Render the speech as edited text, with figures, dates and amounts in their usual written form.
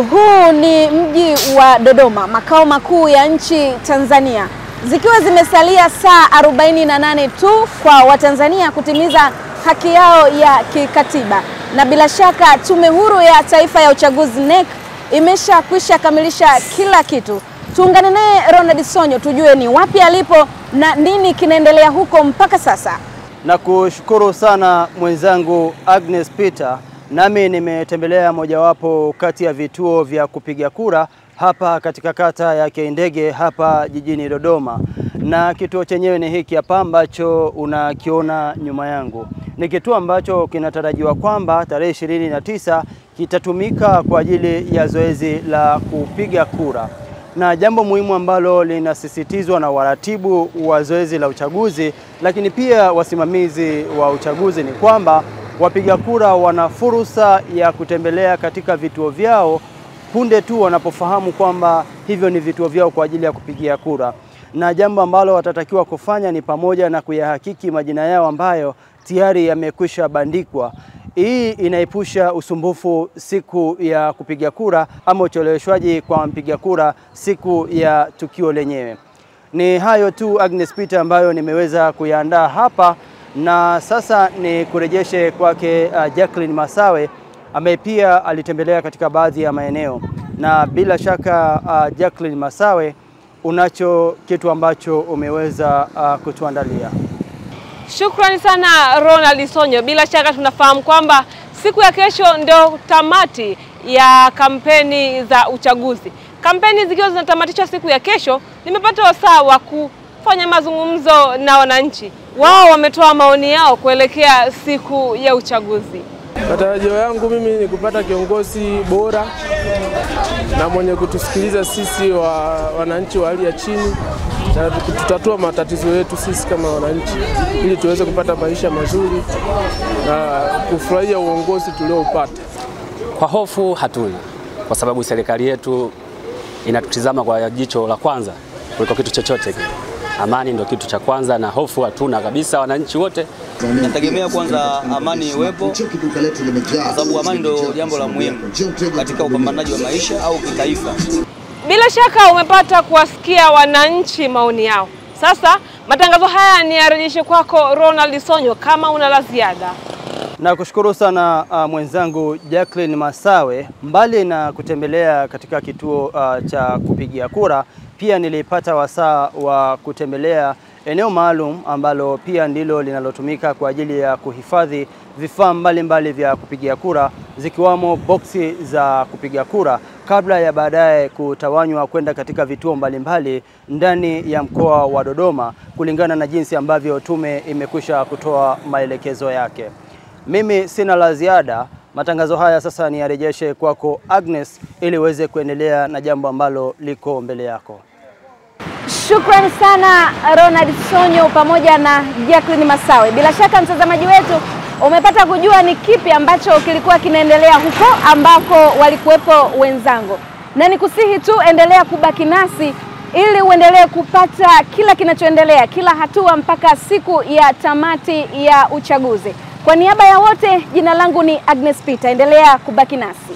Huu ni mji wa Dodoma, makao makuu ya nchi Tanzania. Zikiwa zimesalia saa 48 tu kwa Watanzania kutimiza haki yao ya kikatiba. Na bila shaka Tume Huru ya Taifa ya Uchaguzi NEC imeshakwisha kamilisha kila kitu. Tuungane naye Ronald Sonyo tujue ni wapi alipo na nini kinaendelea huko mpaka sasa. Na kushukuru sana mwenzangu Agnes Peter. Nami nimetembelea mojawapo kati ya vituo vya kupiga kura hapa katika kata ya Kiindege hapa jijini Dodoma. Na kituo chenyewe ni hiki hapa ambacho unakiona nyuma yangu. Ni kituo ambacho kinatarajiwa kwamba tarehe 29 kitatumika kwa ajili ya zoezi la kupiga kura. Na jambo muhimu ambalo linasisitizwa na waratibu wa zoezi la uchaguzi, lakini pia wasimamizi wa uchaguzi, ni kwamba wapiga kura wana fursa ya kutembelea katika vituo vyao punde tu wanapofahamu kwamba hivyo ni vituo vyao kwa ajili ya kupigia kura. Na jambo ambalo watatakiwa kufanya ni pamoja na kuyahakiki majina yao ambayo tayari yamekwisha bandikwa. Hii inaepusha usumbufu siku ya kupiga kura ama ucheleweshwaji kwa mpiga kura siku ya tukio lenyewe. Ni hayo tu Agnes Peter ambayo nimeweza kuyaandaa hapa, na sasa ni kurejeshe kwake Jacqueline Masawe ambaye pia alitembelea katika baadhi ya maeneo. Na bila shaka Jacqueline Masawe, unacho kitu ambacho umeweza kutuandalia. Shukrani sana Ronald Sonyo. Bila shaka tunafahamu kwamba siku ya kesho ndio tamati ya kampeni za uchaguzi. Kampeni zikiwa zinatamatishwa siku ya kesho, nimepata wasaa wa kufanya mazungumzo na wananchi. Wao wametoa maoni yao kuelekea siku ya uchaguzi. Matarajio yangu mimi ni kupata kiongozi bora na mwenye kutusikiliza sisi wananchi wa hali ya chini, na kutatua matatizo yetu sisi kama wananchi ili tuweze kupata maisha mazuri na kufurahia uongozi tulioupata. Kwa hofu hatuna, kwa sababu serikali yetu inatutizama kwa jicho la kwanza kuliko kitu chochote kile. Amani ndio kitu cha kwanza na hofu hatuna kabisa wananchi wote. Nategemea kwanza amani iwepo, kwa sababu amani ndio jambo la muhimu katika upambanaji wa maisha au kitaifa. Bila shaka umepata kuwasikia wananchi maoni yao. Sasa matangazo haya ni yarejeshe kwako Ronald Sonyo kama una la ziada. Na kushukuru sana mwenzangu Jacqueline Masawe. Mbali na kutembelea katika kituo cha kupigia kura, pia nilipata wasaa wa kutembelea eneo maalum ambalo pia ndilo linalotumika kwa ajili ya kuhifadhi vifaa mbalimbali vya kupigia kura, zikiwamo boksi za kupiga kura, kabla ya baadaye kutawanywa kwenda katika vituo mbalimbali ndani ya mkoa wa Dodoma kulingana na jinsi ambavyo tume imekwisha kutoa maelekezo yake. Mimi sina la ziada. Matangazo haya sasa ni yarejeshe kwako Agnes ili uweze kuendelea na jambo ambalo liko mbele yako. Shukrani sana Ronald Sonyo pamoja na Jacqueline Masawe. Bila shaka mtazamaji wetu umepata kujua ni kipi ambacho kilikuwa kinaendelea huko ambako walikuwepo wenzangu. Na nikusihi tu endelea kubaki nasi ili uendelee kupata kila kinachoendelea, kila hatua mpaka siku ya tamati ya uchaguzi. Kwa niaba ya wote, jina langu ni Agnes Peter. Endelea kubaki nasi.